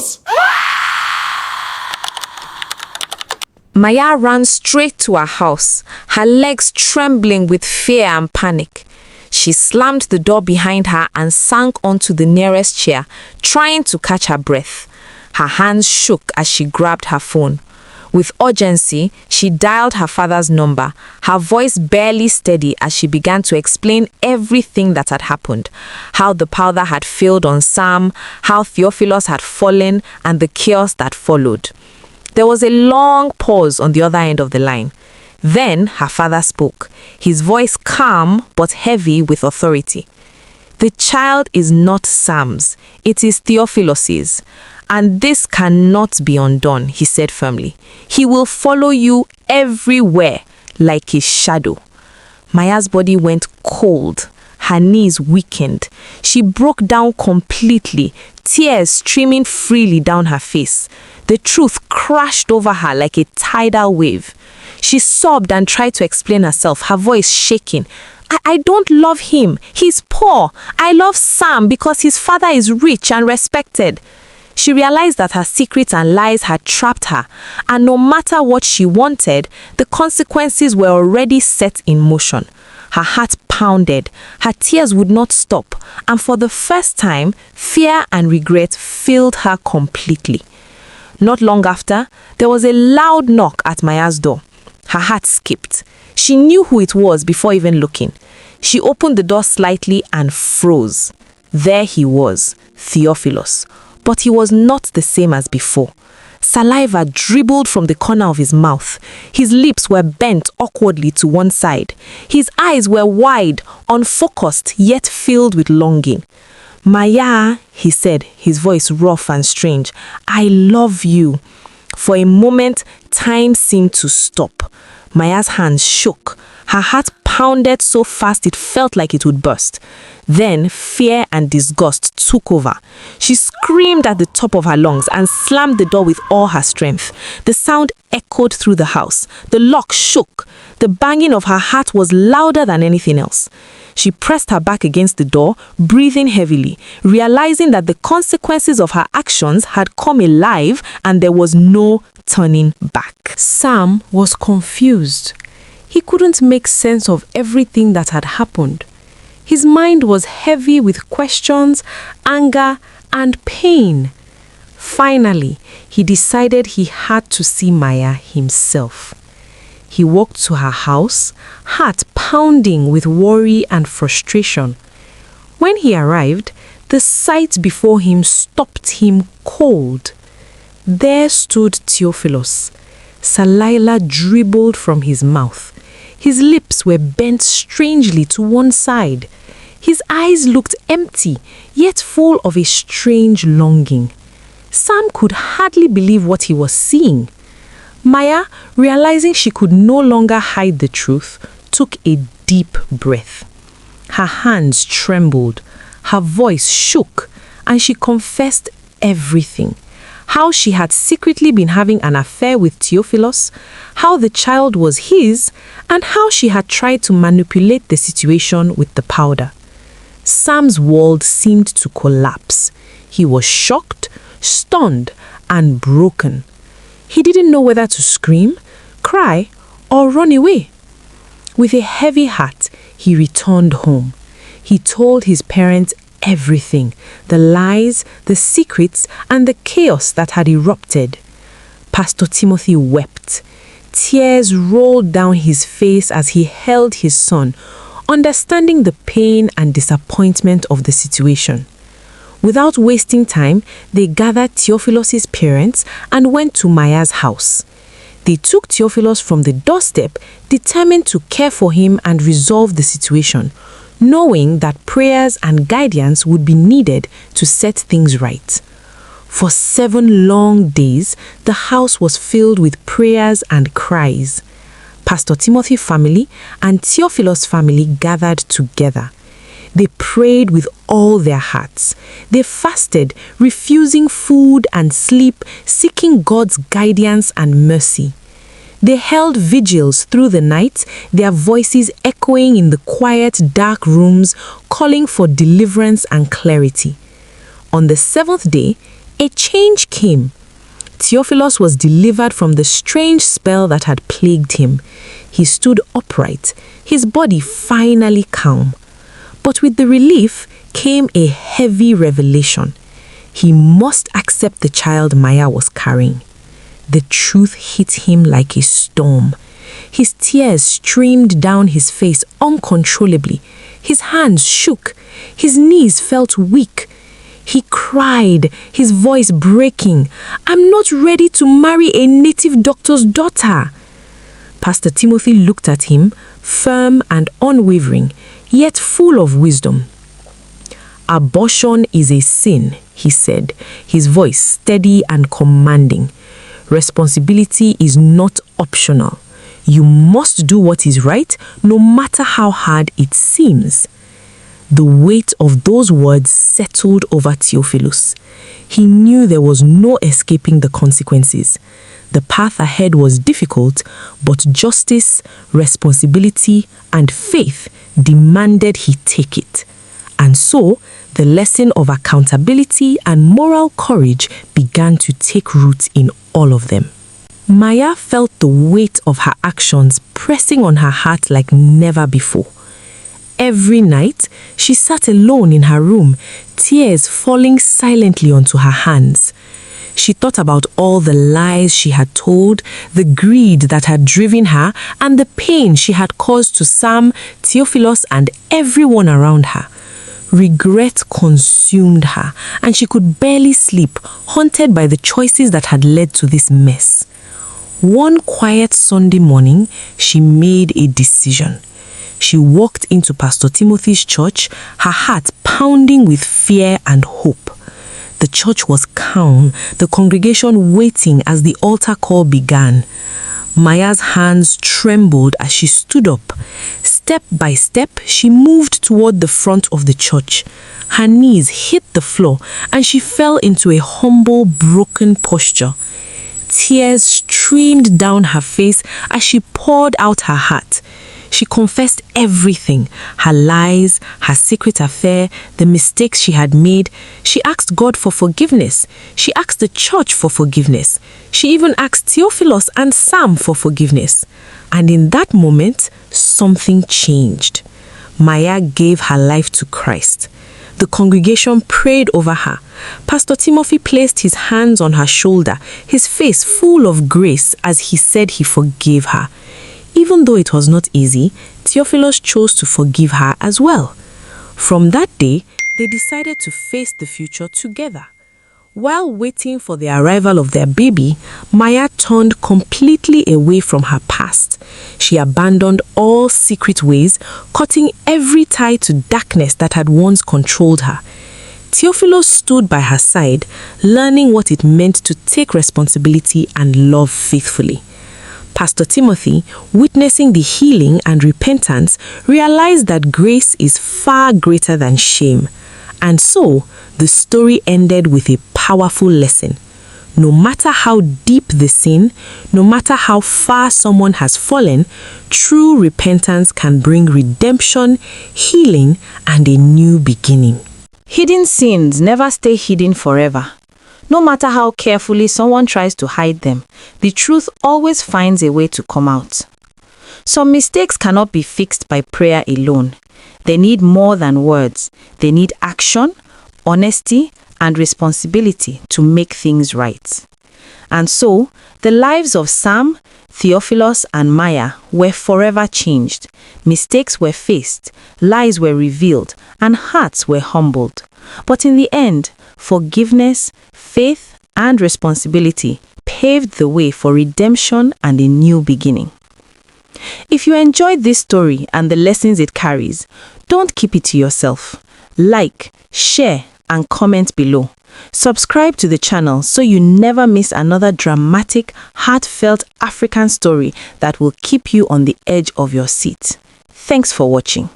Theophilus! Maya ran straight to her house, her legs trembling with fear and panic. She slammed the door behind her and sank onto the nearest chair, trying to catch her breath. Her hands shook as she grabbed her phone. With urgency, she dialed her father's number, her voice barely steady as she began to explain everything that had happened. How the powder had failed on Sam, how Theophilus had fallen, and the chaos that followed. There was a long pause on the other end of the line. Then her father spoke, his voice calm but heavy with authority. The child is not Sam's, it is Theophilus's. And this cannot be undone, he said firmly. He will follow you everywhere like a shadow. Maya's body went cold. Her knees weakened. She broke down completely, tears streaming freely down her face. The truth crashed over her like a tidal wave. She sobbed and tried to explain herself, her voice shaking. I don't love him. He's poor. I love Sam because his father is rich and respected. She realized that her secrets and lies had trapped her, and no matter what she wanted, the consequences were already set in motion. Her heart pounded, her tears would not stop, and for the first time, fear and regret filled her completely. Not long after, there was a loud knock at Maya's door. Her heart skipped. She knew who it was before even looking. She opened the door slightly and froze. There he was, Theophilus. But he was not the same as before. Saliva dribbled from the corner of his mouth. His lips were bent awkwardly to one side. His eyes were wide, unfocused, yet filled with longing. "Maya," he said, his voice rough and strange, "I love you." For a moment, time seemed to stop. Maya's hands shook. Her heart pounded so fast it felt like it would burst. Then fear and disgust took over. She screamed at the top of her lungs and slammed the door with all her strength. The sound echoed through the house. The lock shook. The banging of her heart was louder than anything else. She pressed her back against the door, breathing heavily, realizing that the consequences of her actions had come alive and there was no turning back. Sam was confused. He couldn't make sense of everything that had happened. His mind was heavy with questions, anger, and pain. Finally, he decided he had to see Maya himself. He walked to her house, heart pounding with worry and frustration. When he arrived, the sight before him stopped him cold. There stood Theophilus. Saliva dribbled from his mouth. His lips were bent strangely to one side. His eyes looked empty, yet full of a strange longing. Sam could hardly believe what he was seeing. Maya, realizing she could no longer hide the truth, took a deep breath. Her hands trembled, her voice shook, and she confessed everything. How she had secretly been having an affair with Theophilus, how the child was his, and how she had tried to manipulate the situation with the powder. Sam's world seemed to collapse. He was shocked, stunned, and broken. He didn't know whether to scream, cry, or run away. With a heavy heart, he returned home. He told his parents everything, the lies, the secrets, and the chaos that had erupted. Pastor Timothy wept. Tears rolled down his face as he held his son, understanding the pain and disappointment of the situation. Without wasting time, they gathered Theophilus' parents and went to Maya's house. They took Theophilus from the doorstep, determined to care for him and resolve the situation, knowing that prayers and guidance would be needed to set things right. For 7 long days, the house was filled with prayers and cries. Pastor Timothy's family and Theophilus' family gathered together. They prayed with all their hearts. They fasted, refusing food and sleep, seeking God's guidance and mercy. They held vigils through the night, their voices echoing in the quiet, dark rooms, calling for deliverance and clarity. On the 7th day, A change came. Theophilus was delivered from the strange spell that had plagued him. He stood upright, his body finally calm. But with the relief came a heavy revelation. He must accept the child Maya was carrying. The truth hit him like a storm. His tears streamed down his face uncontrollably. His hands shook. His knees felt weak. He cried, his voice breaking, "I'm not ready to marry a native doctor's daughter." Pastor Timothy looked at him, firm and unwavering, yet full of wisdom. "Abortion is a sin," he said, his voice steady and commanding. "Responsibility is not optional. You must do what is right, no matter how hard it seems." The weight of those words settled over Theophilus. He knew there was no escaping the consequences. The path ahead was difficult, but justice, responsibility, and faith demanded he take it. And so, the lesson of accountability and moral courage began to take root in all of them. Maya felt the weight of her actions pressing on her heart like never before. Every night, she sat alone in her room, tears falling silently onto her hands. She thought about all the lies she had told, the greed that had driven her, and the pain she had caused to Sam, Theophilus, and everyone around her. Regret consumed her, and she could barely sleep, haunted by the choices that had led to this mess. One quiet Sunday morning, she made a decision. She walked into Pastor Timothy's church, her heart pounding with fear and hope. The church was calm, the congregation waiting as the altar call began. Maya's hands trembled as she stood up. Step by step, she moved toward the front of the church. Her knees hit the floor and she fell into a humble, broken posture. Tears streamed down her face as she poured out her heart. She confessed everything, her lies, her secret affair, the mistakes she had made. She asked God for forgiveness. She asked the church for forgiveness. She even asked Theophilus and Sam for forgiveness. And in that moment, something changed. Maya gave her life to Christ. The congregation prayed over her. Pastor Timothy placed his hands on her shoulder, his face full of grace as he said he forgave her. Even though it was not easy, Theophilus chose to forgive her as well. From that day, they decided to face the future together. While waiting for the arrival of their baby, Maya turned completely away from her past. She abandoned all secret ways, cutting every tie to darkness that had once controlled her. Theophilus stood by her side, learning what it meant to take responsibility and love faithfully. Pastor Timothy, witnessing the healing and repentance, realized that grace is far greater than shame. And so, the story ended with a powerful lesson. No matter how deep the sin, no matter how far someone has fallen, true repentance can bring redemption, healing, and a new beginning. Hidden sins never stay hidden forever. No matter how carefully someone tries to hide them, the truth always finds a way to come out. Some mistakes cannot be fixed by prayer alone. They need more than words. They need action, honesty, and responsibility to make things right. And so, the lives of Sam, Theophilus, and Maya were forever changed. Mistakes were faced, lies were revealed, and hearts were humbled. But in the end, forgiveness, faith, and responsibility paved the way for redemption and a new beginning. If you enjoyed this story and the lessons it carries, don't keep it to yourself. Like, share, and comment below. Subscribe to the channel so you never miss another dramatic, heartfelt African story that will keep you on the edge of your seat. Thanks for watching.